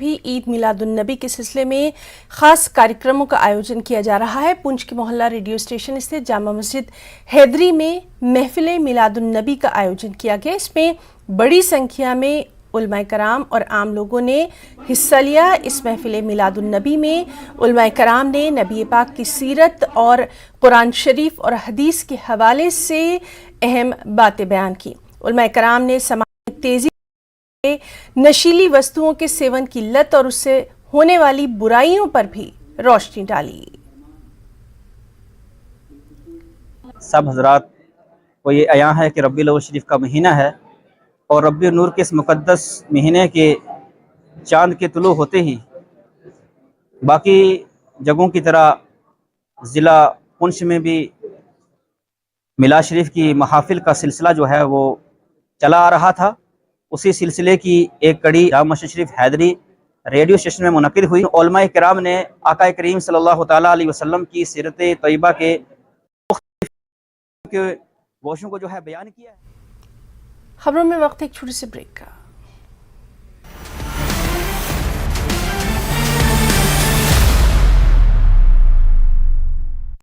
भी ईद मिलादुन्नबी के सिलसिले में खास कार्यक्रमों का आयोजन किया जा रहा है। पुंछ के मोहल्ला रेडियो स्टेशन स्थित जामा मस्जिद हैदरी में महफिल मिलादुन्नबी का आयोजन किया गया। इसमें बड़ी संख्या में उलमाए कराम और आम लोगों ने हिस्सा लिया। इस महफिल मिलादुन्नबी में उलमाए कराम ने नबी पाक की सीरत और कुरान शरीफ और हदीस के हवाले से अहम बातें बयान की। उलमाए कराम ने समाज में तेजी नशीली वस्तुओं के सेवन की लत और उससे होने वाली बुराइयों पर भी रोशनी डाली। सब हजरात को ये अयां है कि रब्बी अव्वल शरीफ का महीना है और रब्बी नूर के इस मुकद्दस महीने के चांद के तुलू होते ही बाकी जगहों की तरह ज़िला पुंछ में भी मिलाद शरीफ की महाफिल का सिलसिला जो है वो चला आ रहा था। उसी सिलसिले की एक कड़ी जामा मस्जिद शरीफ हैदरी रेडियो स्टेशन में मुनक़िद हुई। उलमाए किराम ने आका करीम सल्लल्लाहु ताला अलैहि वसल्लम की सीरत तैयबा के गोशों को जो है बयान किया है। खबरों में वक्त एक छोटी सी ब्रेक का।